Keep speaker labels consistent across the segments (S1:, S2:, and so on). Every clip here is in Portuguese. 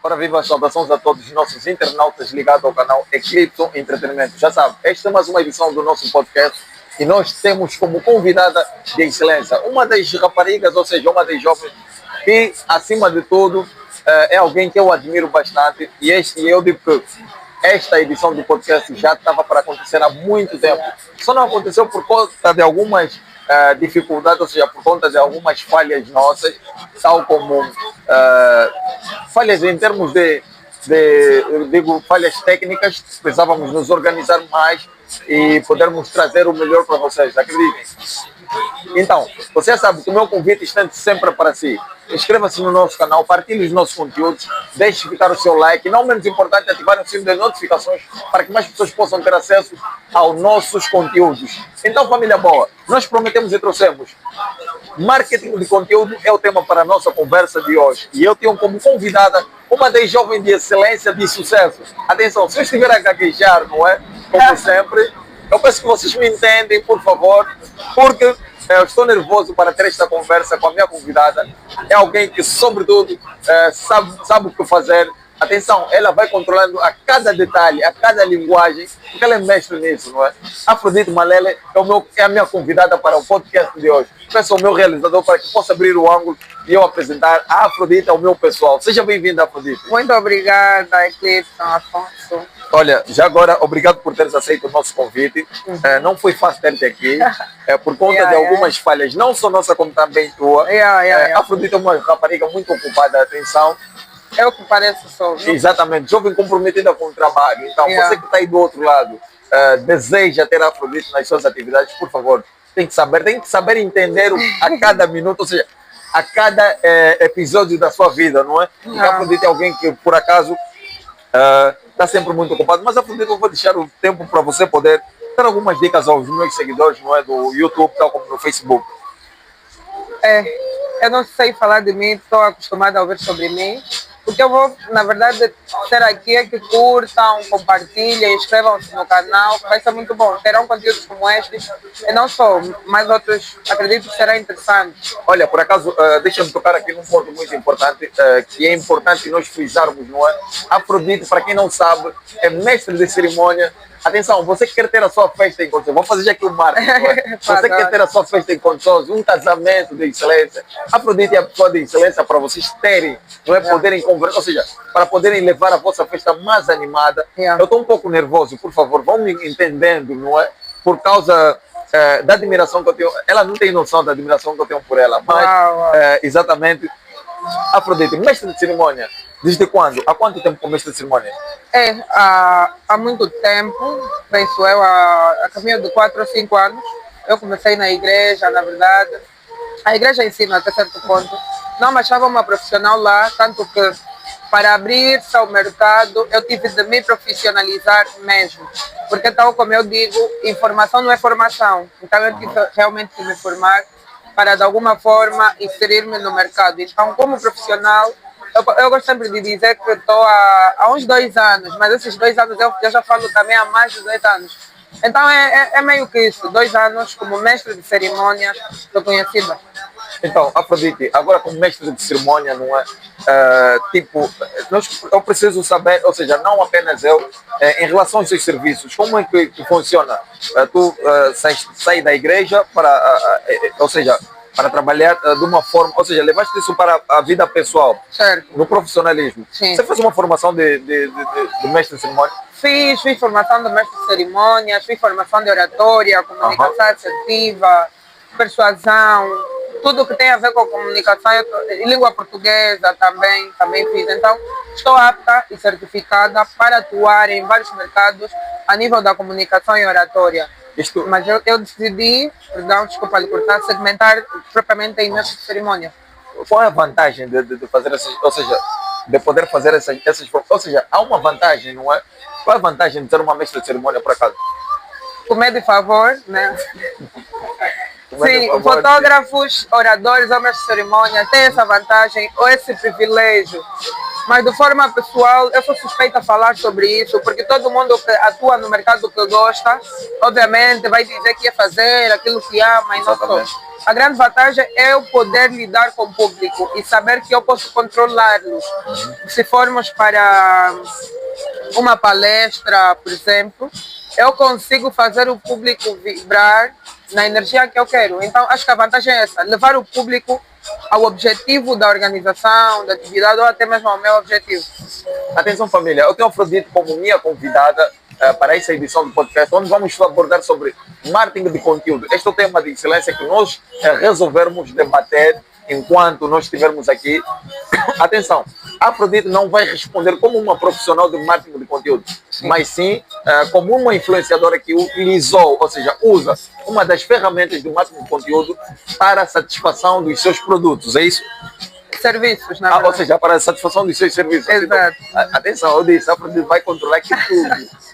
S1: Ora, viva as saudações a todos os nossos internautas ligados ao canal Eclipse Entretenimento. Já sabe, esta é mais uma edição do nosso podcast e nós temos como convidada de excelência uma das raparigas, ou seja, uma das jovens que, acima de tudo, é alguém que eu admiro bastante e eu digo que esta edição do podcast já estava para acontecer há muito tempo. Só não aconteceu por conta de algumas dificuldades, ou seja, por conta de algumas falhas nossas, tal como falhas em termos digo, falhas técnicas. Precisávamos nos organizar mais e podermos trazer o melhor para vocês, acreditem. Então, você sabe que o meu convite estende sempre para si. Inscreva-se no nosso canal, partilhe os nossos conteúdos, deixe ficar o seu like e, não menos importante, ativar o sino de notificações para que mais pessoas possam ter acesso aos nossos conteúdos. Então, família boa, nós prometemos e trouxemos marketing de conteúdo é o tema para a nossa conversa de hoje. E eu tenho como convidada uma das jovens de excelência de sucesso. Atenção, se eu estiver a gaguejar, não é? Como sempre, eu peço que vocês me entendem, por favor, porque eu estou nervoso para ter esta conversa com a minha convidada. É alguém que, sobretudo, sabe o que fazer. Atenção, ela vai controlando a cada detalhe, a cada linguagem, porque ela é mestre nisso, não é? Afrodite Malele é a minha convidada para o podcast de hoje. Peço ao meu realizador para que possa abrir o ângulo e eu apresentar a Afrodite ao meu pessoal. Seja bem-vinda, Afrodite.
S2: Muito obrigada, Eclipse, Afonso.
S1: Olha, já agora, obrigado por teres aceito o nosso convite. Não foi fácil ter-te aqui, por conta de algumas falhas, não só nossa, como também tua. A Afrodite é uma rapariga muito ocupada, atenção.
S2: É o que parece só.
S1: Exatamente, jovem comprometida com o trabalho. Então, você que está aí do outro lado, deseja ter a Afrodite nas suas atividades, por favor, tem que saber entender a cada minuto, ou seja, a cada episódio da sua vida, não é? Porque a Afrodite é alguém que, por acaso, está sempre muito ocupado, mas a Afrodite eu vou deixar o tempo para você poder dar algumas dicas aos meus seguidores, não é? Do YouTube, tal como no Facebook.
S2: Eu não sei falar de mim, estou acostumada a ouvir sobre mim. O que eu vou, na verdade, ter aqui é que curtam, compartilhem, inscrevam-se no canal, vai ser muito bom. Terão conteúdos como este, e não só, mas outros, acredito que será interessante.
S1: Olha, por acaso, deixa-me tocar aqui num ponto muito importante, que é importante nós frisarmos, não é? Afrodite, para quem não sabe, é mestre de cerimônia. Atenção, você que quer ter a sua festa em condições, vamos fazer já aqui o marketing, não é? Você quer ter a sua festa em condições, um casamento de excelência, Afrodite é a pessoa de excelência para vocês terem, não é? Poderem conversar, ou seja, para poderem levar a vossa festa mais animada. Eu estou um pouco nervoso, por favor, vão me entendendo, não é? Por causa da admiração que eu tenho, ela não tem noção da admiração que eu tenho por ela, mas exatamente, Afrodite, mestre de cerimônia, desde quando? Há quanto tempo como mestre de cerimônia?
S2: Há muito tempo, penso eu, a caminho de 4 ou 5 anos. Eu comecei na igreja, na verdade. A igreja ensina até certo ponto. Não me achava uma profissional lá, tanto que para abrir-se ao mercado eu tive de me profissionalizar mesmo. Porque tal como eu digo, informação não é formação. Então eu tive realmente de me formar para de alguma forma inserir-me no mercado. Então, como profissional, eu gosto sempre de dizer que estou há uns 2 anos, mas esses 2 anos eu já falo também há mais de 2 anos. Então é meio que isso, 2 anos como mestre de cerimônias reconhecida.
S1: Então, Afrodite, agora como mestre de cerimônia, não é? Eu preciso saber, ou seja, não apenas eu, em relação aos seus serviços, como é que funciona? Tu sai da igreja ou seja, para trabalhar de uma forma, ou seja, levaste isso para a vida pessoal,
S2: certo,
S1: no profissionalismo.
S2: Sim.
S1: Você fez uma formação de mestre de cerimônia?
S2: Fiz formação de mestre de cerimônias, fiz formação de oratória, comunicação assertiva, persuasão, tudo que tem a ver com comunicação, língua portuguesa também fiz. Então, estou apta e certificada para atuar em vários mercados a nível da comunicação e oratória. Mas eu decidi, desculpa lhe cortar, segmentar propriamente em mestre de cerimônia.
S1: Qual é a vantagem de fazer essas, ou seja, de poder fazer essas, ou seja, há uma vantagem, não é? Qual é a vantagem de ter uma mestra de cerimônia por acaso?
S2: Comer de favor, né? Sim,
S1: favor,
S2: fotógrafos, oradores, homens de cerimônia têm essa vantagem ou esse privilégio Mas de forma pessoal, eu sou suspeita a falar sobre isso, porque todo mundo que atua no mercado que gosta, obviamente vai dizer que ia fazer aquilo que ama e não só.
S1: Exatamente.
S2: A grande vantagem é eu poder lidar com o público e saber que eu posso controlá-los. Se formos para uma palestra, por exemplo, eu consigo fazer o público vibrar na energia que eu quero. Então, acho que a vantagem é essa, levar o público ao objetivo da organização, da atividade ou até mesmo ao meu objetivo.
S1: Atenção família, eu tenho a Afrodite como minha convidada para essa edição do podcast, onde vamos abordar sobre marketing de conteúdo. Este é o tema de excelência que nós resolvermos debater enquanto nós estivermos aqui. Atenção, a Afrodite não vai responder como uma profissional de marketing de conteúdo, mas sim como uma influenciadora que utilizou, ou seja, usa uma das ferramentas de marketing de conteúdo para a satisfação dos seus produtos, é isso?
S2: Serviços, na verdade.
S1: Ou seja, para a satisfação dos seus serviços.
S2: Exato.
S1: Então, atenção, eu disse, a Afrodite vai controlar aqui tudo.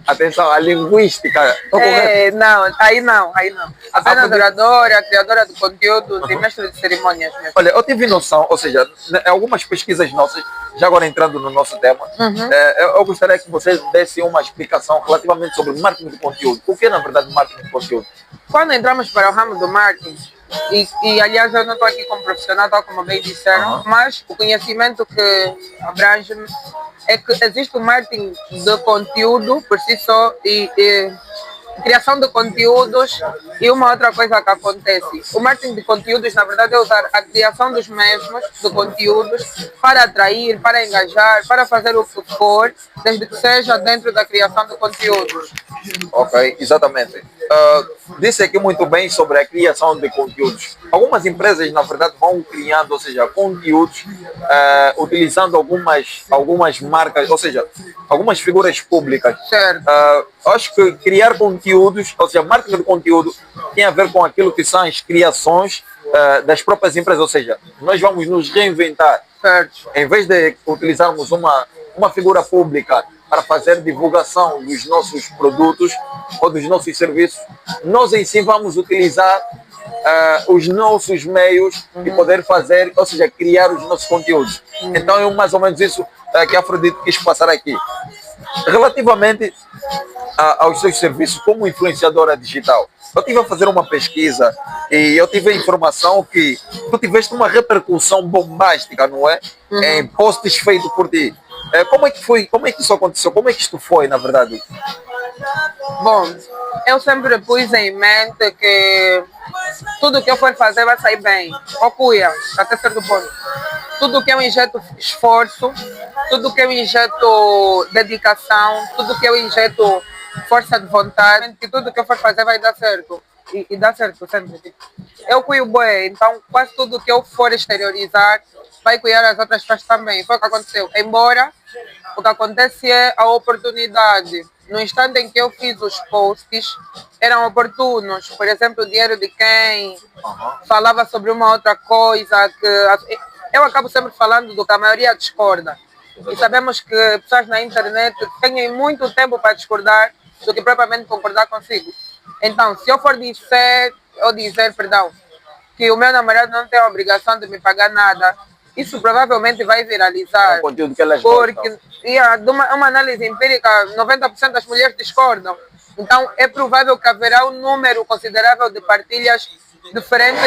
S1: Atenção, a linguística.
S2: Não, aí não, aí não. Apenas oradora, criadora de conteúdo, de mestre de cerimônias mesmo.
S1: Olha, eu tive noção, ou seja, em algumas pesquisas nossas, já agora entrando no nosso tema, eu gostaria que vocês dessem uma explicação relativamente sobre marketing de conteúdo. O que é, na verdade, marketing de conteúdo?
S2: Quando entramos para o ramo do marketing, e aliás eu não estou aqui como profissional, tal como bem disseram, mas o conhecimento que abrange-me é que existe o marketing de conteúdo por si só e criação de conteúdos e uma outra coisa que acontece. O marketing de conteúdos, na verdade, é usar a criação dos mesmos, de conteúdos, para atrair, para engajar, para fazer o que for, desde que seja dentro da criação de conteúdos.
S1: Ok, exatamente. Disse aqui muito bem sobre a criação de conteúdos. Algumas empresas, na verdade, vão criando, ou seja, conteúdos, utilizando algumas marcas, ou seja, algumas figuras públicas.
S2: Certo.
S1: Acho que criar conteúdos, ou seja, marketing de conteúdo, tem a ver com aquilo que são as criações das próprias empresas, ou seja, nós vamos nos reinventar.
S2: Certo.
S1: Em vez de utilizarmos uma figura pública para fazer divulgação dos nossos produtos ou dos nossos serviços, nós em si vamos utilizar os nossos meios de poder fazer, ou seja, criar os nossos conteúdos. Então é mais ou menos isso que a Afrodite quis passar aqui. Relativamente aos seus serviços como influenciadora digital, eu estive a fazer uma pesquisa e eu tive a informação que tu tiveste uma repercussão bombástica, não é? Em posts feitos por ti. Como é que foi? Como é que isso aconteceu? Como é que isto foi, na verdade?
S2: Bom, eu sempre pus em mente que tudo que eu for fazer vai sair bem. Ou cuia, até certo ponto. Tudo que eu injeto esforço, tudo que eu injeto dedicação, tudo que eu injeto força de vontade, que tudo que eu for fazer vai dar certo. E dá certo sempre. Eu cuio bem, então quase tudo que eu for exteriorizar vai cuidar as outras pessoas também. Foi o que aconteceu. Embora o que acontece é a oportunidade. No instante em que eu fiz os posts, eram oportunos. Por exemplo, o dinheiro de quem falava sobre uma outra coisa que eu acabo sempre falando do que a maioria discorda. E sabemos que pessoas na internet têm muito tempo para discordar do que propriamente concordar consigo. Então, se eu for dizer, que o meu namorado não tem a obrigação de me pagar nada, isso provavelmente vai viralizar.
S1: É o conteúdo que elas
S2: porque,
S1: gostam.
S2: de uma análise empírica, 90% das mulheres discordam. Então, é provável que haverá um número considerável de partilhas diferente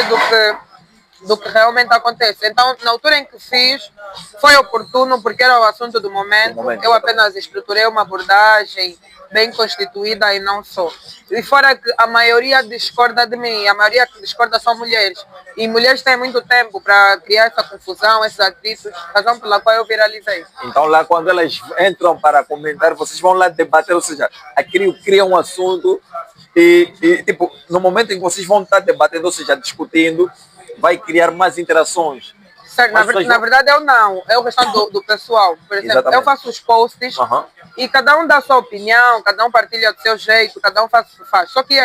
S2: do que realmente acontece. Então, na altura em que fiz, foi oportuno porque era o assunto do momento. Eu apenas estruturei uma abordagem bem constituída e não só. E fora que a maioria discorda de mim, a maioria que discorda são mulheres. E mulheres têm muito tempo para criar essa confusão, esses atritos, razão pela qual eu viralizei.
S1: Então lá quando elas entram para comentar, vocês vão lá debater, ou seja, criam um assunto e tipo, no momento em que vocês vão estar debatendo, ou seja, discutindo, vai criar mais interações.
S2: Certo, na verdade eu não, é a questão do pessoal. Por exemplo, exatamente. Eu faço os posts e cada um dá a sua opinião, cada um partilha do seu jeito, cada um faz o que faz. Só que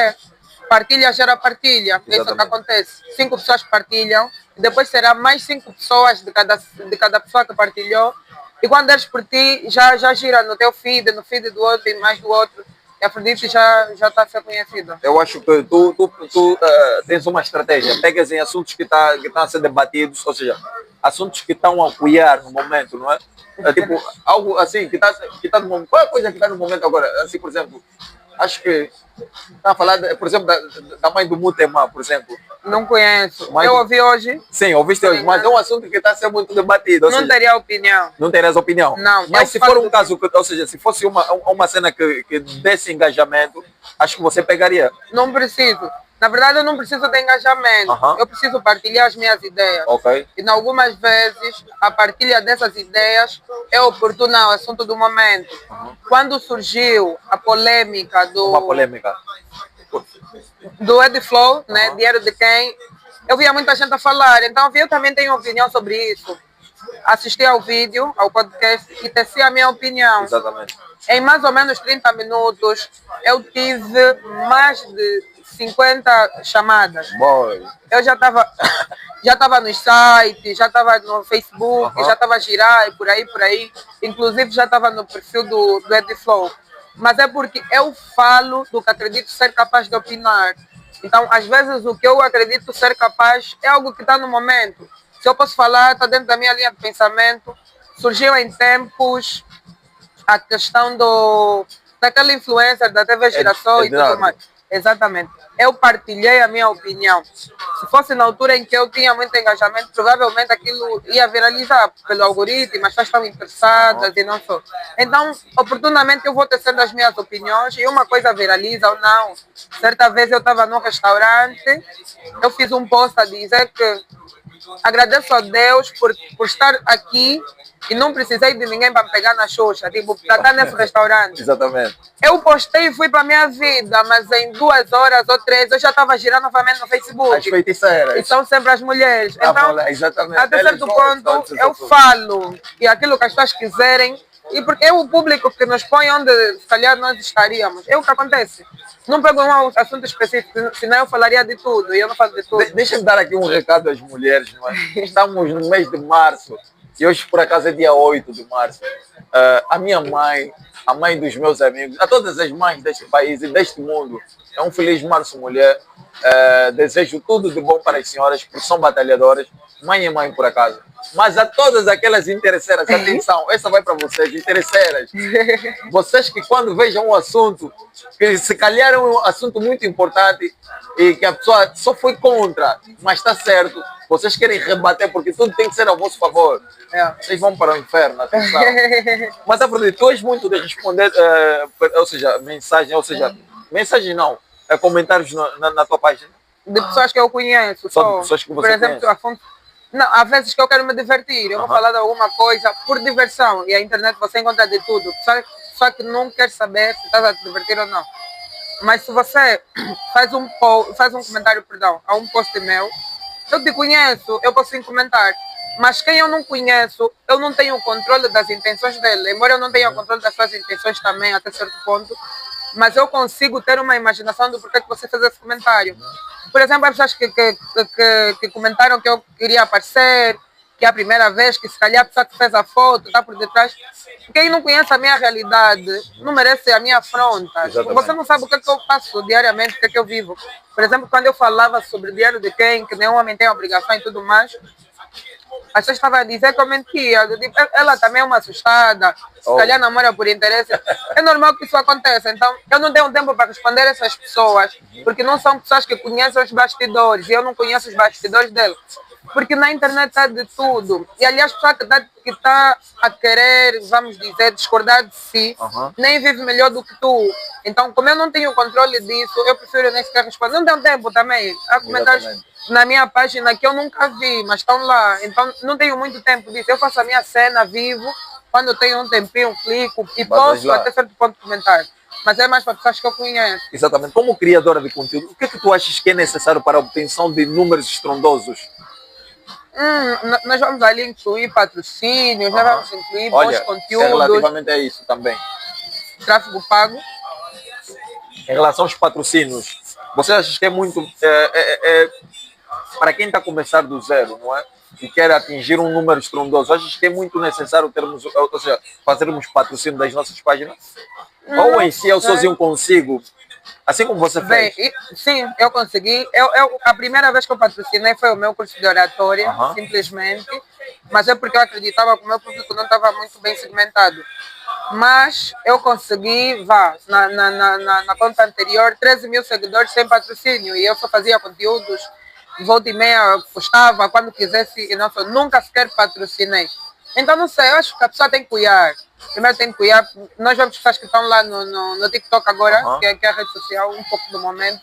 S2: partilha gera partilha, é isso que acontece. 5 pessoas partilham, e depois será mais 5 pessoas de cada pessoa que partilhou. E quando eres por ti, já gira no teu feed, no feed do outro e mais do outro. E a Afrodite já está a ser conhecida.
S1: Eu acho que tu tens uma estratégia. Pegas em assuntos que estão a ser debatidos, ou seja, assuntos que estão a apoiar no momento, não é? É tipo, algo assim, que tá no momento. Qual é a coisa que está no momento agora? Assim, por exemplo, acho que está a falar, por exemplo, da mãe do Mutema, por exemplo.
S2: Não conheço.
S1: Mas,
S2: Eu ouvi hoje,
S1: sim, ouviste hoje, mas é um assunto que está a ser muito debatido. Ou
S2: não
S1: seja,
S2: teria opinião.
S1: não terias opinião.
S2: Não,
S1: Mas
S2: eu
S1: se
S2: falo
S1: for um
S2: do
S1: caso, ou seja, se fosse uma cena que desse engajamento, acho que você pegaria.
S2: Não preciso. Na verdade, eu não preciso de engajamento.
S1: Aham.
S2: Eu preciso partilhar as minhas ideias.
S1: Ok.
S2: E, em algumas vezes, a partilha dessas ideias é oportuna ao assunto do momento. Quando surgiu a polêmica
S1: Uma polêmica.
S2: do Ed Flow, né, dinheiro de quem, eu via muita gente a falar. Então, eu também tenho opinião sobre isso. Assisti ao vídeo, ao podcast e teci a minha opinião.
S1: Exatamente.
S2: Em mais ou menos 30 minutos, eu tive mais de 50 chamadas.
S1: Boy.
S2: Eu já estava nos sites, já estava no Facebook, já estava a girar e por aí. Inclusive já estava no perfil do Ed Flow. Mas é porque eu falo do que acredito ser capaz de opinar. Então, às vezes, o que eu acredito ser capaz é algo que está no momento. Se eu posso falar, está dentro da minha linha de pensamento. Surgiu em tempos a questão daquela influencer da TV Girassol e tudo mais. Exatamente. Eu partilhei a minha opinião. Se fosse na altura em que eu tinha muito engajamento, provavelmente aquilo ia viralizar pelo algoritmo, as pessoas estão interessadas e não só. Então, oportunamente eu vou tecendo as minhas opiniões e uma coisa viraliza ou não. Certa vez eu estava num restaurante, eu fiz um post a dizer que agradeço a Deus por estar aqui e não precisei de ninguém para me pegar na Xuxa, tipo, para estar nesse restaurante.
S1: Exatamente.
S2: Eu postei e fui para a minha vida, mas em 2 horas ou 3 eu já estava girando novamente no Facebook.
S1: As feiticeiras.
S2: E são sempre as mulheres. Então,
S1: Lá, exatamente.
S2: até certo ponto, eu falo e aquilo que as pessoas quiserem, e porque é o público que nos põe onde se calhar nós estaríamos. É o que acontece. Não pego um assunto específico, senão eu falaria de tudo, e eu não falo de tudo.
S1: Deixa eu dar aqui um recado às mulheres. Não é? Estamos no mês de março, e hoje por acaso é dia 8 de março. A minha mãe, a mãe dos meus amigos, a todas as mães deste país e deste mundo, é um feliz março, mulher. Desejo tudo de bom para as senhoras, porque são batalhadoras. Mãe é mãe, por acaso. Mas a todas aquelas interesseiras, atenção, essa vai para vocês, interesseiras. Vocês que quando vejam um assunto, que se calhar é um assunto muito importante e que a pessoa só foi contra, mas está certo, vocês querem rebater porque tudo tem que ser a vosso favor. Vocês vão para o inferno, atenção. Mas Afrodite, tu és muito de responder, mensagem não, comentários na tua página.
S2: De pessoas que eu conheço.
S1: Só de pessoas que você
S2: por exemplo,
S1: conhece.
S2: Não, há vezes que eu quero me divertir, eu vou falar de alguma coisa por diversão, e a internet você encontra de tudo, só que não quer saber se estás a te divertir ou não. Mas se você faz um comentário, perdão, a um post meu, eu te conheço, eu posso sim comentar, mas quem eu não conheço, eu não tenho o controle das intenções dele, embora eu não tenha o controle das suas intenções também, até certo ponto, mas eu consigo ter uma imaginação do porquê que você fez esse comentário. Por exemplo, as pessoas que comentaram que eu queria aparecer, que é a primeira vez, que se calhar a pessoa que fez a foto está por detrás. Quem não conhece a minha realidade não merece a minha afronta. Você não sabe o que é que eu faço diariamente, o que é que eu vivo. Por exemplo, quando eu falava sobre o dinheiro de quem, que nenhum homem tem obrigação e tudo mais, as pessoas estavam a dizer que eu mentia. Ela também é uma assustada, se calhar namora por interesse. É normal que isso aconteça. Então, eu não tenho tempo para responder essas pessoas, porque não são pessoas que conhecem os bastidores, e eu não conheço os bastidores delas. Porque na internet está de tudo. E aliás, a pessoa que está a querer, vamos dizer, discordar de si, nem vive melhor do que tu. Então, como eu não tenho controle disso, eu prefiro nem sequer responder. Não tenho tempo também. Há comentários na minha página que eu nunca vi, mas estão lá. Então, não tenho muito tempo disso. Eu faço a minha cena, vivo. Quando eu tenho um tempinho, clico e posso até certo ponto comentar. Mas é mais para pessoas que eu conheço.
S1: Exatamente. Como criadora de conteúdo, o que é que tu achas que é necessário para a obtenção de números estrondosos?
S2: Nós vamos ali incluir patrocínios, nós vamos incluir bons conteúdos.
S1: Relativamente a isso também.
S2: Tráfego pago.
S1: Em relação aos patrocínios, você acha que é muito... para quem está a começar do zero, não é? E quer atingir um número estrondoso, achas que é muito necessário termos, ou seja, fazermos patrocínio das nossas páginas? Ou em si eu sozinho consigo? Assim como você fez?
S2: Bem, sim, eu consegui. A primeira vez que eu patrocinei foi o meu curso de oratória, simplesmente. mas é porque eu acreditava que o meu público não estava muito bem segmentado. Mas eu consegui, na conta anterior, 13 mil seguidores sem patrocínio, e eu só fazia conteúdos, volta e meia, postava quando quisesse, e não só, nunca sequer patrocinei. Então, não sei, eu acho que a pessoa tem que cuidar. Primeiro tem que cuidar. Nós vemos pessoas que estão lá no TikTok agora, que é a rede social, um pouco do momento.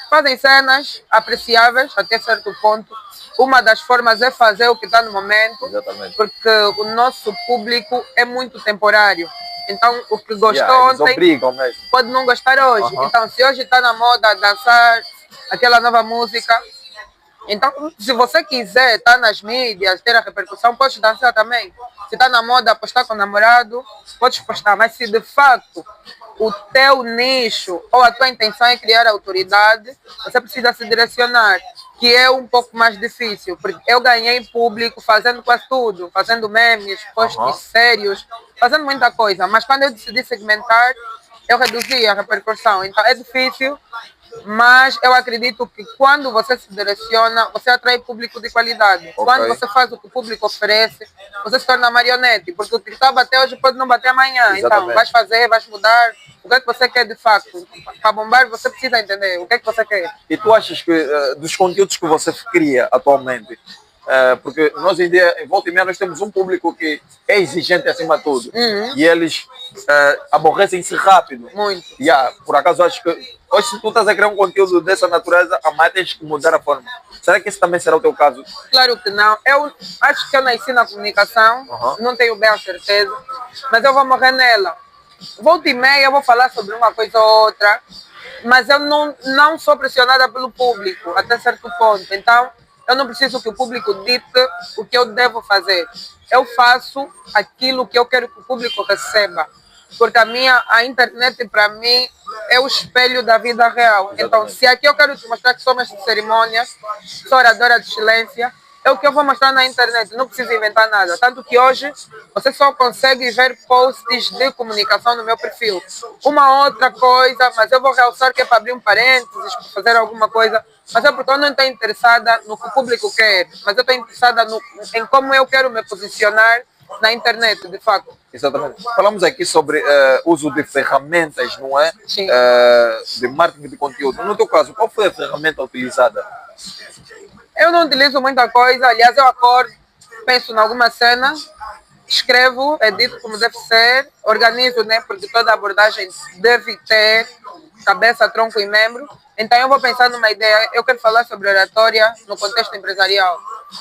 S2: Fazem cenas apreciáveis até certo ponto. Uma das formas é fazer o que está no momento,
S1: Exatamente.
S2: porque o nosso público é muito temporário. Então, o que gostou
S1: Eles
S2: ontem
S1: obrigam mesmo.
S2: pode não gostar hoje. Então, se hoje está na moda dançar aquela nova música, então, se você quiser estar nas mídias, ter a repercussão, pode dançar também. Se está na moda postar com o namorado, pode postar. Mas se de fato o teu nicho ou a tua intenção é criar autoridade, você precisa se direcionar, que é um pouco mais difícil. Porque eu ganhei público fazendo quase tudo, fazendo memes, posts sérios, fazendo muita coisa. Mas quando eu decidi segmentar, eu reduzi a repercussão. Então é difícil. Mas eu acredito que quando você se direciona, você atrai público de qualidade. Quando você faz o que o público oferece, você se torna marionete, porque o que está a bater hoje pode não bater amanhã. Então, vais fazer, vais mudar. O que é que você quer de facto? Para bombar, você precisa entender o que é que você quer.
S1: E tu achas que dos conteúdos que você cria atualmente, porque nós em dia, em volta e meia, nós temos um público que é exigente acima de tudo. E eles aborrecem-se rápido.
S2: Muito.
S1: Por acaso, acho que hoje, se tu estás a criar um conteúdo dessa natureza, a mais tens que mudar a forma. Será que esse também será o teu caso?
S2: Claro que não. Eu acho que eu nasci na comunicação, não tenho bem a certeza, mas eu vou morrer nela. Volta e meia, eu vou falar sobre uma coisa ou outra, mas eu não sou pressionada pelo público, até certo ponto. Então, eu não preciso que o público dite o que eu devo fazer. Eu faço aquilo que eu quero que o público receba. Porque a internet, para mim, é o espelho da vida real. Então, se aqui eu quero te mostrar que sou mestre de cerimônias, sou oradora de excelência, é o que eu vou mostrar na internet, não preciso inventar nada. Tanto que hoje você só consegue ver posts de comunicação no meu perfil. Uma outra coisa, mas eu vou realçar que é para abrir um parênteses, para fazer alguma coisa. Mas é porque eu não estou interessada no que o público quer, mas eu estou interessada em como eu quero me posicionar na internet, de fato.
S1: Exatamente. Falamos aqui sobre uso de ferramentas, não é?
S2: Sim.
S1: De marketing de conteúdo. No teu caso, qual foi a ferramenta utilizada?
S2: Eu não utilizo muita coisa, aliás, eu acordo, penso em alguma cena, escrevo, edito como deve ser, organizo, né? Porque toda abordagem deve ter cabeça, tronco e membro. Então eu vou pensar numa ideia, eu quero falar sobre oratória no contexto empresarial.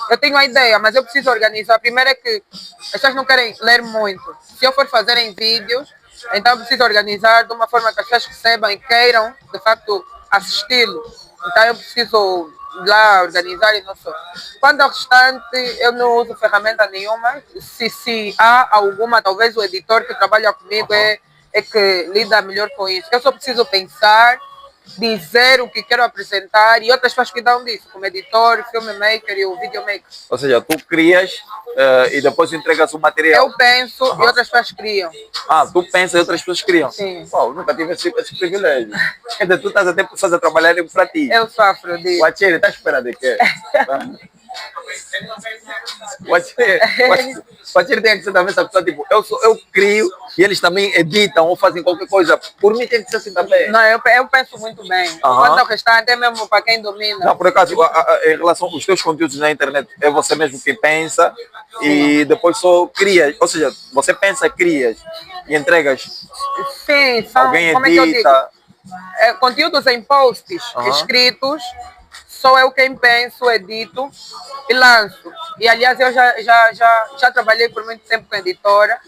S2: Eu tenho a ideia, mas eu preciso organizar. Primeiro é que as pessoas não querem ler muito. Se eu for fazer em vídeos, então eu preciso organizar de uma forma que as pessoas recebam e queiram, de facto, assisti-lo. Então eu preciso lá organizar e não só. Quanto ao restante, eu não uso ferramenta nenhuma. Se há alguma, talvez o editor que trabalha comigo é que lida melhor com isso. Eu só preciso pensar, dizer o que quero apresentar e outras pessoas que dão disso, como editor, filmmaker e o videomaker.
S1: Ou seja, tu crias e depois entregas o material.
S2: Eu penso e outras pessoas criam.
S1: Tu pensas e outras pessoas criam?
S2: Sim.
S1: Eu nunca tive esse privilégio. Quer dizer, tu estás até pessoas a trabalhar para ti.
S2: Eu sofro disso.
S1: O Achille, está esperando de quê? O Achille tem que ser também essa pessoa, tipo, eu crio e eles também editam ou fazem qualquer coisa. Por mim tem que ser assim também.
S2: Não, eu penso muito bem. Quanto ao restante, é mesmo para quem domina.
S1: Não, por acaso, em relação aos teus conteúdos na internet, é você mesmo que pensa e depois só crias. Ou seja, você pensa, crias e entregas.
S2: Sim, são,
S1: alguém
S2: como é que eu digo?
S1: edita.
S2: Conteúdos em posts escritos, sou eu quem penso, edito e lanço. E aliás, eu já trabalhei por muito tempo com editora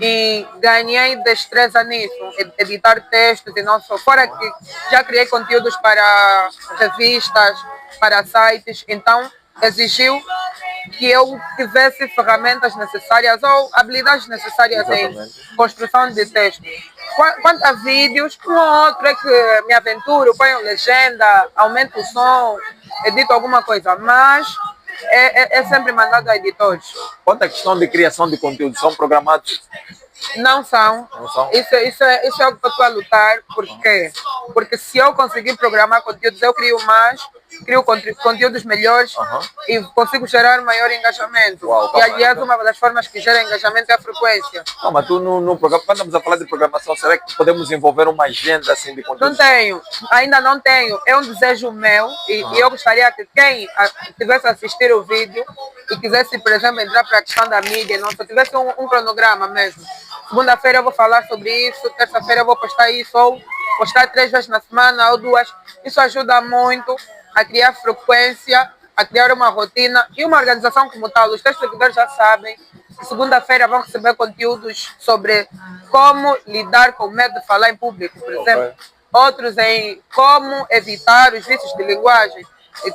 S2: e ganhei destreza nisso, editar textos e não só. Fora que já criei conteúdos para revistas, para sites, então exigiu que eu tivesse ferramentas necessárias ou habilidades necessárias em construção de texto. Quanto a vídeos, um ou outro é que me aventuro, ponho legenda, aumento o som, edito alguma coisa, mas é sempre mandado a editores.
S1: Quanto à questão de criação de conteúdo, são programados?
S2: Não são.
S1: Não são?
S2: Isso é o que eu estou a lutar. Por quê? Porque se eu conseguir programar conteúdos, eu crio mais crio conteúdos melhores e consigo gerar maior engajamento.
S1: Uau,
S2: E aliás, uma das formas que gera engajamento é a frequência.
S1: Não, mas tu no programa, quando estamos a falar de programação, será que podemos envolver uma agenda assim de
S2: Não
S1: conteúdo?
S2: tenho, ainda não tenho. É um desejo meu e eu gostaria que quem tivesse a assistir o vídeo e quisesse, por exemplo, entrar para a questão da mídia, não, se eu tivesse um cronograma mesmo. Segunda-feira eu vou falar sobre isso, terça-feira eu vou postar isso, ou postar 3 vezes na semana ou 2. Isso ajuda muito a criar frequência, a criar uma rotina e uma organização como tal. Os teus seguidores já sabem. Segunda-feira vão receber conteúdos sobre como lidar com o medo de falar em público, por exemplo. Outros em como evitar os vícios de linguagem.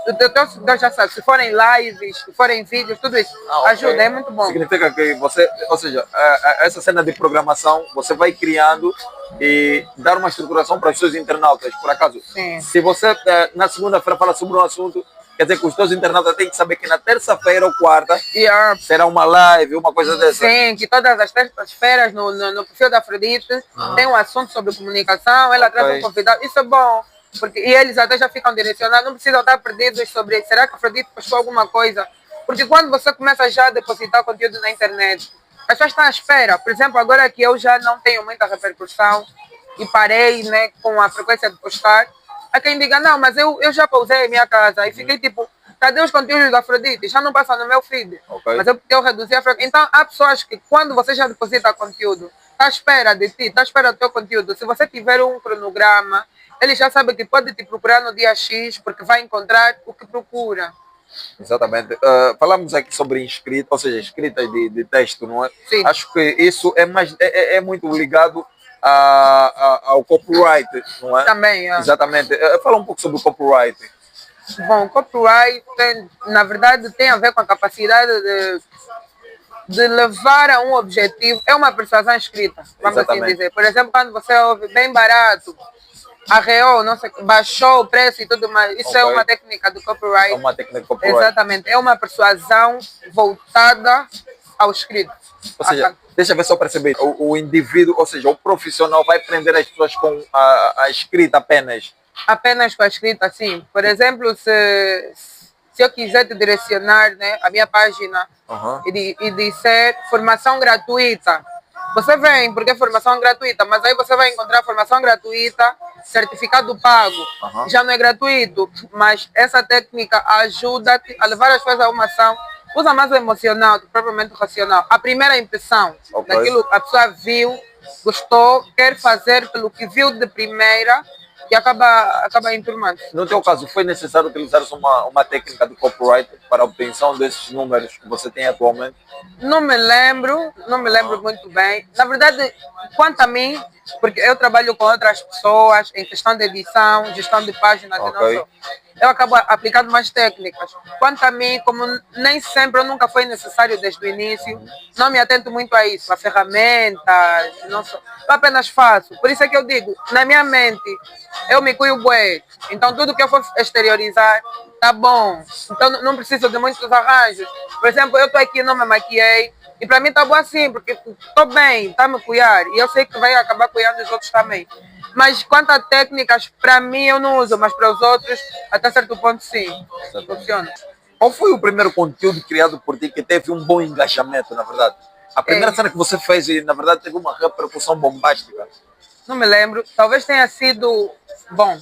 S2: Então já sabe, se forem lives, se forem vídeos, tudo isso ajuda, é muito bom.
S1: Significa que você, ou seja, essa cena de programação, você vai criando e dar uma estruturação para os seus internautas. Por acaso,
S2: Sim.
S1: se você na segunda-feira fala sobre um assunto, quer dizer que os seus internautas têm que saber que na terça-feira ou quarta será uma live, uma coisa dessa.
S2: Sim, que todas as terças-feiras no perfil da Afrodite tem um assunto sobre comunicação, ela traz um convidado, isso é bom. E eles até já ficam direcionados, não precisam estar perdidos sobre será que a Afrodite postou alguma coisa. Porque quando você começa já a depositar conteúdo na internet, as pessoas estão à espera. Por exemplo, agora que eu já não tenho muita repercussão e parei, né, com a frequência de postar, há quem diga, não, mas eu já pausei em minha casa e fiquei tipo, cadê os conteúdos da Afrodite? Já não passa no meu feed. Mas eu reduzi a frequência. Então, há pessoas que quando você já deposita conteúdo, está à espera de ti, está à espera do teu conteúdo. Se você tiver um cronograma, ele já sabe que pode te procurar no dia X, porque vai encontrar o que procura.
S1: Exatamente. Falamos aqui sobre escrita, ou seja, escrita de texto, não é?
S2: Sim.
S1: Acho que isso é muito ligado ao copyright, não é?
S2: Também, é.
S1: Exatamente. Fala um pouco sobre o copyright.
S2: Bom, copyright, na verdade, tem a ver com a capacidade de levar a um objetivo. É uma persuasão escrita, vamos assim dizer. Por exemplo, quando você ouve bem barato, arreou, não sei, baixou o preço e tudo mais. Isso é uma técnica do copyright.
S1: É uma técnica de copyright.
S2: Exatamente. É uma persuasão voltada ao escrito.
S1: Ou seja, deixa eu ver se eu percebi. O indivíduo, ou seja, o profissional vai prender as pessoas com a escrita apenas.
S2: Apenas com a escrita, sim. Por exemplo, se eu quiser te direcionar, né, a minha página e disser formação gratuita, você vem porque é formação gratuita, mas aí você vai encontrar formação gratuita, certificado pago. Já não é gratuito, mas essa técnica ajuda-te a levar as pessoas a uma ação. Usa mais o emocional do que propriamente o racional. A primeira impressão daquilo que a pessoa viu, gostou, quer fazer pelo que viu de primeira e acaba enturmando.
S1: No teu caso, foi necessário utilizar uma técnica de copyright para a obtenção desses números que você tem atualmente?
S2: Não me lembro muito bem. Na verdade, quanto a mim, porque eu trabalho com outras pessoas em questão de edição, gestão de páginas, eu acabo aplicando mais técnicas. Quanto a mim, como nem sempre, ou nunca foi necessário desde o início, não me atento muito a isso, a ferramentas, não sou, eu apenas faço. Por isso é que eu digo, na minha mente, eu me cuido bué. Então tudo que eu for exteriorizar, tá bom. Então não preciso de muitos arranjos. Por exemplo, eu estou aqui, não me maquiei, e para mim tá bom assim, porque estou bem, está a me cuidar, e eu sei que vai acabar cuidando dos outros também. Mas quanto a técnicas, para mim eu não uso, mas para os outros, até certo ponto sim, funciona.
S1: Qual foi o primeiro conteúdo criado por ti que teve um bom engajamento, na verdade? A primeira cena que você fez e, na verdade, teve uma repercussão bombástica.
S2: Não me lembro, talvez tenha sido, bom,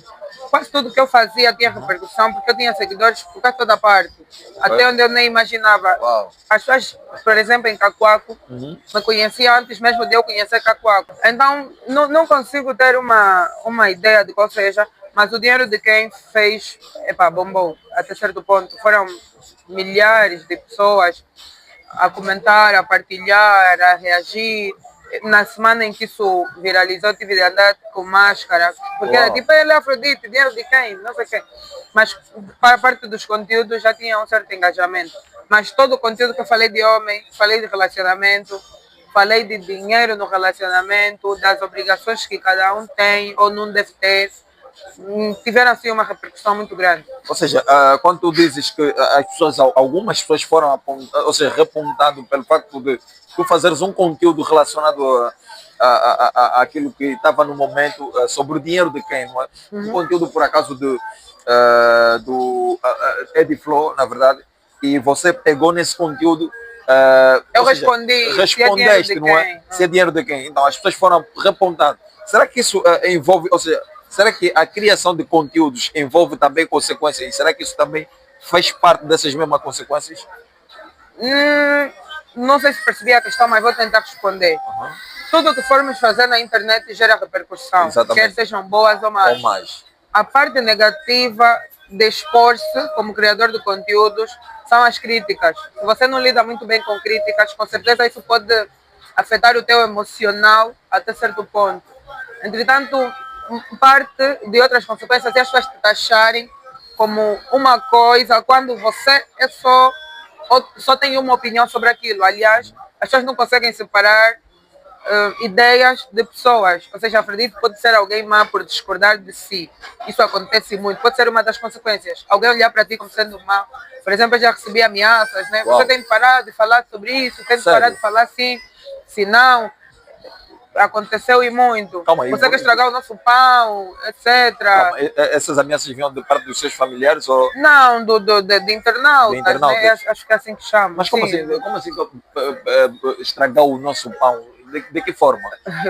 S2: quase tudo que eu fazia tinha repercussão, porque eu tinha seguidores por toda parte, até onde eu nem imaginava.
S1: Uau.
S2: As pessoas, por exemplo, em Cacoaco, me conheciam antes mesmo de eu conhecer Cacoaco. Então, não consigo ter uma ideia de qual seja, mas o dinheiro de quem fez, bombou, até certo ponto. Foram milhares de pessoas a comentar, a partilhar, a reagir. Na semana em que isso viralizou, tive de andar com máscara, porque era tipo, ele é Afrodite, dinheiro de quem? Não sei quem. Mas para a parte dos conteúdos já tinha um certo engajamento. Mas todo o conteúdo que eu falei de homem, falei de relacionamento, falei de dinheiro no relacionamento, das obrigações que cada um tem ou não deve ter, tiveram assim uma repercussão muito grande.
S1: Ou seja, quando tu dizes que as pessoas, algumas pessoas foram apontadas, ou seja, repontado pelo facto de tu fazeres um conteúdo relacionado àquilo que estava no momento sobre o dinheiro de quem, não é? Um conteúdo, por acaso, do Ediflow, na verdade, e você pegou nesse conteúdo.
S2: Eu
S1: ou seja,
S2: respondi.
S1: respondeste,
S2: Se é dinheiro de
S1: não é?
S2: quem?
S1: Se é dinheiro de quem? Então as pessoas foram repontando. Será que isso envolve, ou seja, será que a criação de conteúdos envolve também consequências? E será que isso também faz parte dessas mesmas consequências?
S2: Não sei se percebi a questão, mas vou tentar responder. Tudo o que formos fazer na internet gera repercussão,
S1: Exatamente.
S2: quer sejam boas ou más.
S1: Ou mais?
S2: A parte negativa de expor-se como criador de conteúdos são as críticas. Se você não lida muito bem com críticas, com certeza isso pode afetar o teu emocional até certo ponto. Entretanto, parte de outras consequências é as pessoas te taxarem como uma coisa quando você é só tem uma opinião sobre aquilo. Aliás, as pessoas não conseguem separar ideias de pessoas. Ou seja, acredito que pode ser alguém má por discordar de si. Isso acontece muito. Pode ser uma das consequências. Alguém olhar para ti como sendo mau. Por exemplo, eu já recebi ameaças, né?
S1: Uau.
S2: Você tem que parar de falar sobre isso, tem que
S1: Sério?
S2: parar de falar assim, senão aconteceu e muito.
S1: Calma aí,
S2: Você quer estragar o nosso pão, etc.
S1: Calma, essas ameaças vinham de parte dos seus familiares ou...
S2: Não, de internautas,
S1: De internautas.
S2: né? Acho que é assim que chama.
S1: Mas como
S2: sim.
S1: assim? Como assim estragar o nosso pão? De que forma?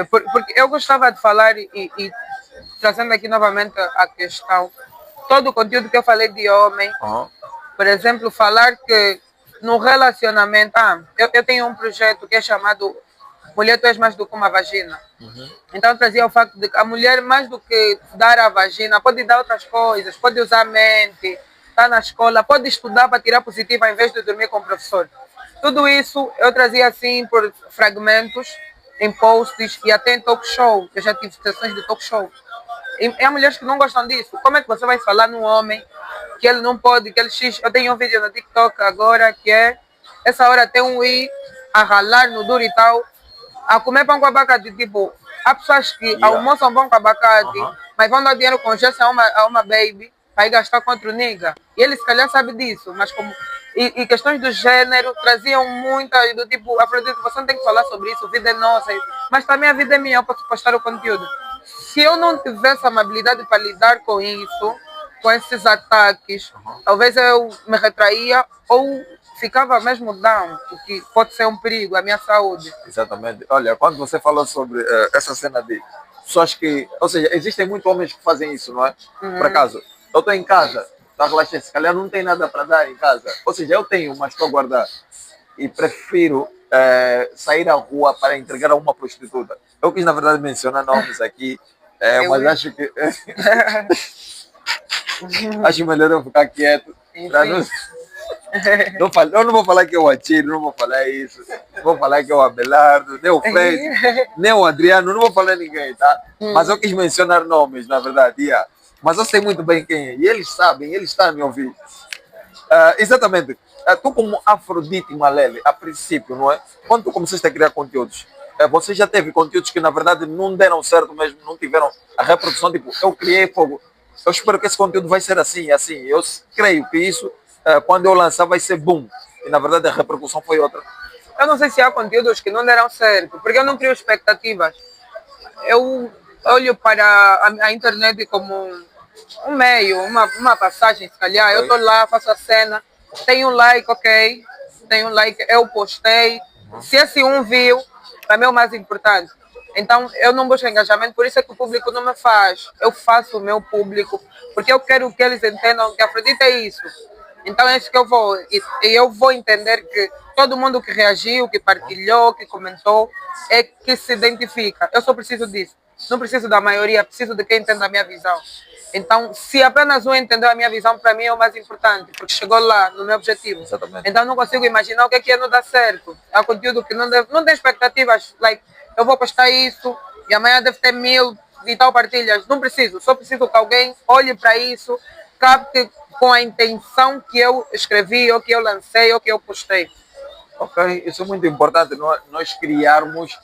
S2: Porque eu gostava de falar e trazendo aqui novamente a questão, todo o conteúdo que eu falei de homem, por exemplo, falar que no relacionamento, eu tenho um projeto que é chamado Mulher, tu és mais do que uma vagina. Então trazia o facto de que a mulher, mais do que dar a vagina, pode dar outras coisas, pode usar a mente, está na escola, pode estudar para tirar positivo ao invés de dormir com o professor. Tudo isso eu trazia assim por fragmentos, em posts e até em talk show. Eu já tive sessões de talk show. E há mulheres que não gostam disso. Como é que você vai falar num homem que ele não pode, que ele X... Eu tenho um vídeo no TikTok agora que é essa hora tem um I a ralar no duro e tal, a comer pão com abacate. Tipo, há pessoas que almoçam pão com abacate, mas vão dar dinheiro com gesso a uma baby para ir gastar contra o nigga. E ele se calhar sabe disso, mas como... E questões do gênero traziam muitas do tipo, Afrodite, você não tem que falar sobre isso, a vida é nossa, mas também a vida é minha, eu posso postar o conteúdo. Se eu não tivesse amabilidade para lidar com isso, com esses ataques, talvez eu me retraía ou ficava mesmo down, o que pode ser um perigo à minha saúde.
S1: Exatamente. Olha, quando você falou sobre essa cena de pessoas que... Ou seja, existem muitos homens que fazem isso, não é? Por acaso, eu estou em casa, está relaxado, se calhar não tem nada para dar em casa. Ou seja, eu tenho, mas estou a guardar. E prefiro sair à rua para entregar a uma prostituta. Eu quis, na verdade, mencionar nomes aqui, mas acho que... acho melhor eu ficar quieto. Para não... eu não vou falar que é o Atiro, não vou falar isso. Vou falar que é o Abelardo, nem o Fred, nem o Adriano, não vou falar ninguém, tá? Mas eu quis mencionar nomes, na verdade. Mas eu sei muito bem quem é. E eles sabem, eles estão a me ouvir. Exatamente. Tu como Afrodite Malele, a princípio, não é? Quando tu começaste a criar conteúdos, você já teve conteúdos que na verdade não deram certo mesmo, não tiveram a reprodução, tipo, eu criei fogo. Eu espero que esse conteúdo vai ser assim, assim. Eu creio que isso, quando eu lançar, vai ser boom. E na verdade a repercussão foi outra.
S2: Eu não sei se há conteúdos que não deram certo, porque eu não crio expectativas. Eu olho para a internet como um meio, uma passagem, se calhar. Eu estou lá, faço a cena, tenho um like, ok. Tenho um like, eu postei. Se esse um viu, para mim é o mais importante. Então, eu não busco engajamento, por isso é que o público não me faz. Eu faço o meu público, porque eu quero que eles entendam que a Afrodite é isso. Então, é isso que eu vou. E eu vou entender que todo mundo que reagiu, que partilhou, que comentou, é que se identifica. Eu só preciso disso. Não preciso da maioria, preciso de quem entenda a minha visão. Então, se apenas um entendeu a minha visão, para mim é o mais importante, porque chegou lá no meu objetivo.
S1: Exatamente.
S2: Então, não consigo imaginar o que é não dar certo. É um conteúdo que não tem expectativas, like, eu vou postar isso e amanhã deve ter 1000 e tal partilhas. Não preciso, só preciso que alguém olhe para isso, capte com a intenção que eu escrevi, ou que eu lancei, ou que eu postei.
S1: Ok, isso é muito importante, nós criarmos,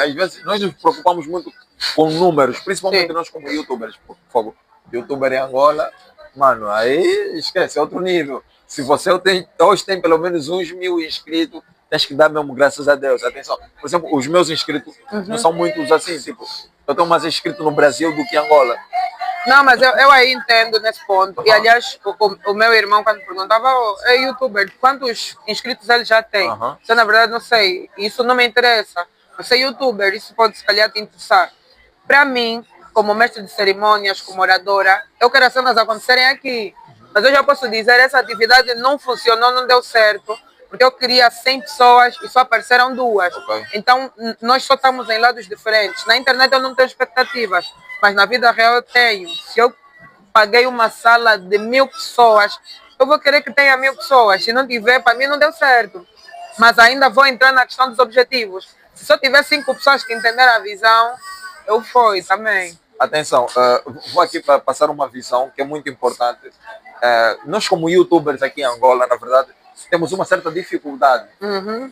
S1: às vezes nós nos preocupamos muito com números, principalmente nós como youtubers, por favor, youtuber em Angola, mano, aí esquece, é outro nível. Se você hoje tem pelo menos uns 1000 inscritos, tens que dar mesmo graças a Deus, atenção. Por exemplo, os meus inscritos não são muitos assim, tipo, eu tenho mais inscritos no Brasil do que em Angola.
S2: Não, mas eu aí entendo nesse ponto. E aliás, o meu irmão, quando perguntava, "Oh, é youtuber, quantos inscritos ele já tem?"
S1: Aham.
S2: Então, na verdade, não sei. Isso não me interessa. Você é youtuber, isso pode se calhar te interessar. Para mim, como mestre de cerimônias, como oradora, eu quero as cenas acontecerem aqui. Mas eu já posso dizer, essa atividade não funcionou, não deu certo, porque eu queria 100 pessoas e só apareceram duas.
S1: Ok.
S2: Então, nós só estamos em lados diferentes. Na internet eu não tenho expectativas, mas na vida real eu tenho. Se eu paguei uma sala de 1000 pessoas, eu vou querer que tenha 1000 pessoas. Se não tiver, para mim não deu certo. Mas ainda vou entrar na questão dos objetivos. Se só tiver 5 pessoas que entenderam a visão, eu fui também.
S1: Atenção, vou aqui passar uma visão que é muito importante. Nós, como youtubers aqui em Angola, na verdade, temos uma certa dificuldade.
S2: Uhum.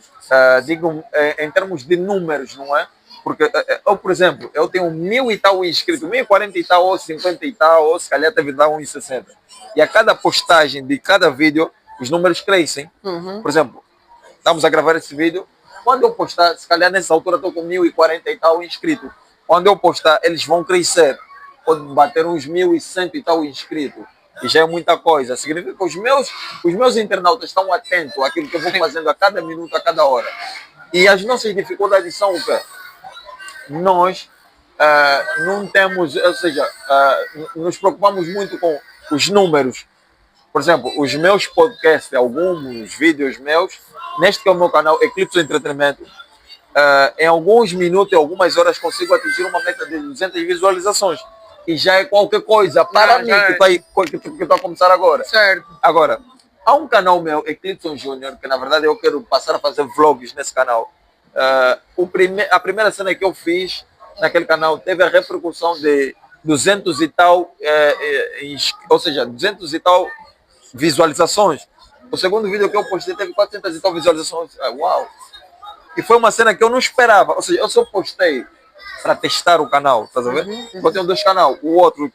S1: Digo, em termos de números, não é? Porque eu, por exemplo, eu tenho 1000 e tal inscritos, 1040 e tal, ou 50 e tal, ou se calhar deve dar 1,60. E a cada postagem de cada vídeo, os números crescem.
S2: Uhum.
S1: Por exemplo, estamos a gravar esse vídeo, quando eu postar, se calhar nessa altura estou com 1040 e tal inscritos. Quando eu postar, eles vão crescer. Pode bater uns 1100 e tal inscritos. E já é muita coisa. Significa que os meus internautas estão atentos àquilo que eu vou fazendo a cada minuto, a cada hora. E as nossas dificuldades são o quê? Nós não temos, ou seja, nos preocupamos muito com os números. Por exemplo, os meus podcasts, alguns vídeos meus, neste que é o meu canal, Eclipse Entretenimento, em alguns minutos e algumas horas consigo atingir uma meta de 200 visualizações. E já é qualquer coisa para mim
S2: já
S1: que está a começar agora.
S2: Certo.
S1: Agora, há um canal meu, Eclipse Júnior, que na verdade eu quero passar a fazer vlogs nesse canal. A primeira cena que eu fiz naquele canal teve a repercussão de 200 e tal, ou seja, 200 e tal visualizações. O segundo vídeo que eu postei teve 400 e tal visualizações. Uau! E foi uma cena que eu não esperava. Ou seja, eu só postei para testar o canal, tá vendo? Eu tenho dois canais. O outro,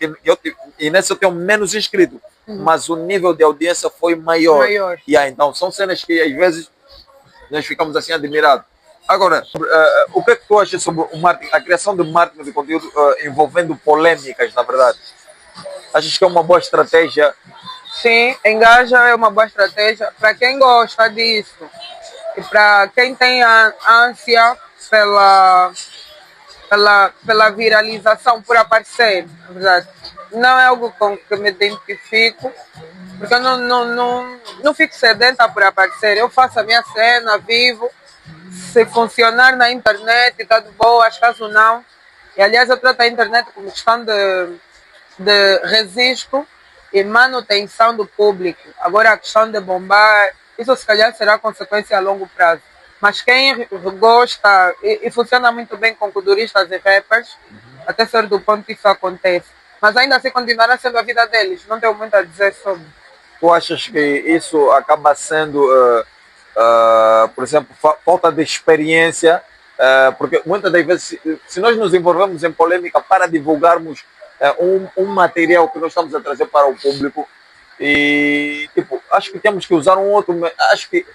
S1: e nesse eu tenho menos inscritos. Mas o nível de audiência foi maior. E aí, então, são cenas que às vezes nós ficamos assim admirados. Agora, o que é que tu achas sobre o marketing, a criação de marketing de conteúdo envolvendo polêmicas, na verdade? Achas que é uma boa estratégia?
S2: Sim, engaja é uma boa estratégia para quem gosta disso. E para quem tem a ânsia pela viralização, por aparecer, na verdade. Não é algo com que me identifico, porque eu não fico sedenta por aparecer. Eu faço a minha cena, vivo. Se funcionar na internet, está de boa, caso não. E aliás, eu trato a internet como questão de registro e manutenção do público. Agora, a questão de bombar, isso se calhar será consequência a longo prazo. Mas quem gosta, e funciona muito bem com culturistas e rappers, até certo ponto isso acontece. Mas ainda assim continuará sendo a vida deles, não tenho muito a dizer sobre.
S1: Tu achas que isso acaba sendo, por exemplo, falta de experiência? Porque muitas das vezes, se nós nos envolvemos em polêmica para divulgarmos um material que nós estamos a trazer para o público, e tipo, acho que temos que usar um outro, acho que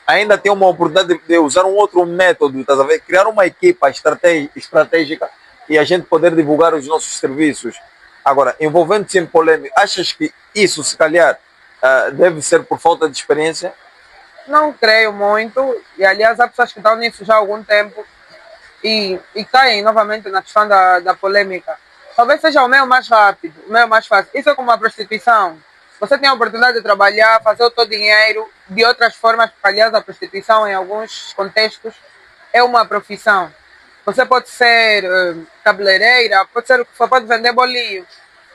S1: ainda tem uma oportunidade de usar um outro método, tá a ver? Criar uma equipa estratégica e a gente poder divulgar os nossos serviços. Agora, envolvendo-se em polêmica, achas que isso, se calhar, deve ser por falta de experiência?
S2: Não creio muito, e aliás há pessoas que estão nisso já há algum tempo e caem novamente na questão da polêmica. Talvez seja o meio mais rápido, o meio mais fácil. Isso é como a prostituição. Você tem a oportunidade de trabalhar, fazer o seu dinheiro de outras formas, porque aliás a prostituição em alguns contextos é uma profissão. Você pode ser cabeleireira, pode ser o que for, pode vender bolinho.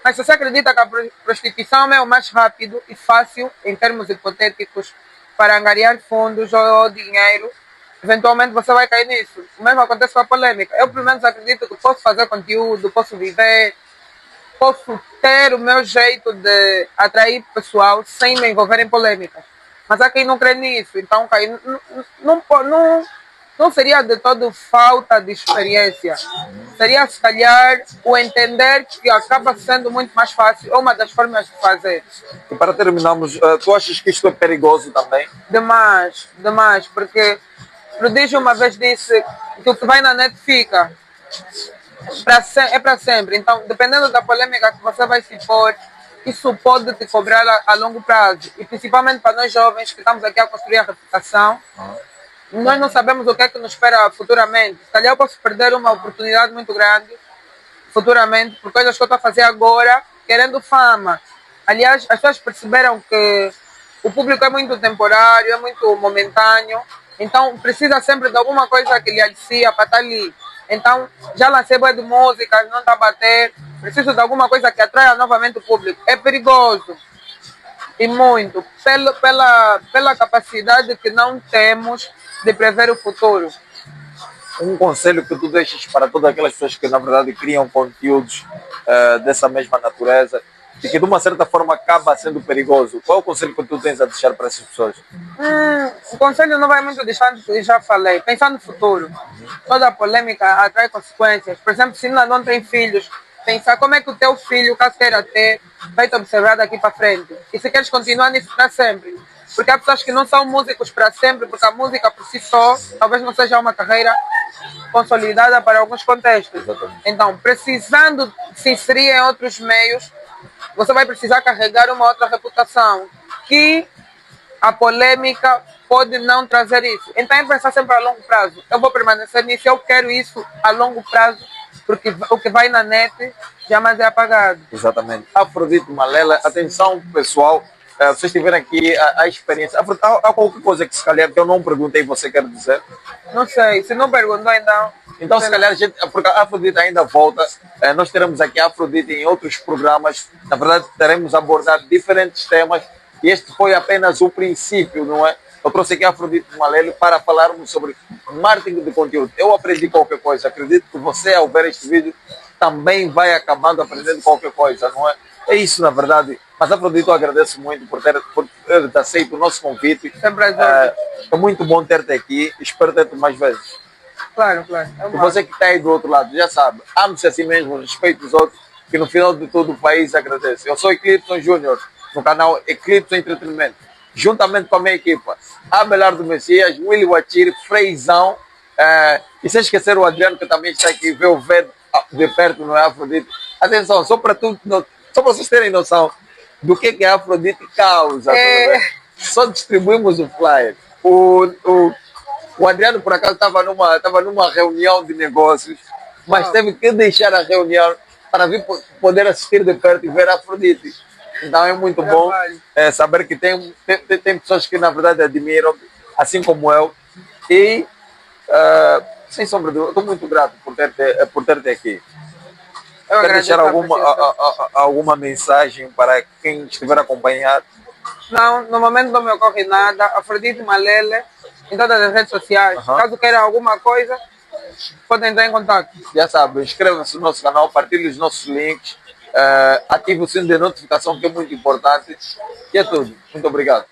S2: Mas se você acredita que a prostituição é o mais rápido e fácil, em termos hipotéticos, para angariar fundos ou dinheiro, eventualmente você vai cair nisso. O mesmo acontece com a polêmica. Eu, pelo menos, acredito que posso fazer conteúdo, posso viver, posso ter o meu jeito de atrair pessoal sem me envolver em polêmicas. Mas há quem não crê nisso, então cair não seria de todo falta de experiência. Seria, se calhar, o entender que acaba sendo muito mais fácil, ou uma das formas de fazer.
S1: E para terminarmos, tu achas que isto é perigoso também?
S2: Demais, porque Prodígio uma vez disse que o que vai na net fica. É para sempre. Então, dependendo da polêmica que você vai se pôr, isso pode te cobrar a longo prazo. E principalmente para nós jovens que estamos aqui a construir a reputação, nós não sabemos o que é que nos espera futuramente. Se calhar eu posso perder uma oportunidade muito grande futuramente por coisas que eu estou a fazer agora, querendo fama. Aliás, as pessoas perceberam que o público é muito temporário, é muito momentâneo, então precisa sempre de alguma coisa que lhe alicia para estar ali. Então, já lancei boa de música, não está a bater, preciso de alguma coisa que atraia novamente o público. É perigoso, e muito, pela capacidade que não temos de prever o futuro.
S1: Um conselho que tu deixas para todas aquelas pessoas que na verdade criam conteúdos dessa mesma natureza e que de uma certa forma acaba sendo perigoso. Qual é o conselho que tu tens a deixar para essas pessoas?
S2: O conselho não vai muito distante do que já falei. Pensar no futuro. Toda polêmica atrai consequências. Por exemplo, se ainda não tem filhos, pensar como é que o teu filho, caso queira ter, vai te observar daqui para frente. E se queres continuar nisso para sempre. Porque há pessoas que não são músicos para sempre, porque a música por si só talvez não seja uma carreira consolidada para alguns contextos.
S1: Exatamente.
S2: Então, precisando se inserir em outros meios, você vai precisar carregar uma outra reputação que a polêmica pode não trazer isso. Então é pensar sempre a longo prazo. Eu vou permanecer nisso, eu quero isso a longo prazo, porque o que vai na net jamais é apagado.
S1: Exatamente. Afrodite Malela, atenção pessoal, vocês tiveram aqui a experiência. Há qualquer coisa que se calhar que eu não perguntei e você quer dizer?
S2: Não sei, se não perguntou então...
S1: Então, se calhar, porque a Afrodite ainda volta, nós teremos aqui a Afrodite em outros programas. Na verdade, teremos a abordar diferentes temas e este foi apenas o princípio, não é? Eu trouxe aqui a Afrodite Malelo para falarmos sobre marketing de conteúdo. Eu aprendi qualquer coisa, acredito que você, ao ver este vídeo, também vai acabando aprendendo qualquer coisa, não é? É isso, na verdade. Mas, Afrodite, eu agradeço muito por ter aceito o nosso convite.
S2: Sempre
S1: é muito bom ter-te aqui. Espero ter-te mais vezes.
S2: Claro, claro.
S1: E você que está aí do outro lado, já sabe, ame-se a si mesmo, respeite os outros, que no final de tudo o país agradece. Eu sou Eclipson Júnior, no canal Eclipson Entretenimento, juntamente com a minha equipa, Abelardo Messias, Willy Wachir, Freizão, e sem esquecer o Adriano, que também está aqui, vê o ver de perto no Afrodite. Atenção, só para vocês terem noção do que a Afrodite causa. Só distribuímos o flyer. O Adriano, por acaso, estava numa reunião de negócios, mas teve que deixar a reunião para vir poder assistir de perto e ver a Afrodite. Então é muito bom saber que tem pessoas que, na verdade, admiram, assim como eu. E, sem sombra de dúvida, estou muito grato por ter-te aqui. Quer deixar alguma mensagem para quem estiver acompanhado?
S2: Não, no momento não me ocorre nada. Afrodite Malele, em todas as redes sociais. Caso queira alguma coisa, pode entrar em contato.
S1: Já sabe, inscreva-se no nosso canal, partilhe os nossos links, ative o sino de notificação, que é muito importante. E é tudo. Muito obrigado.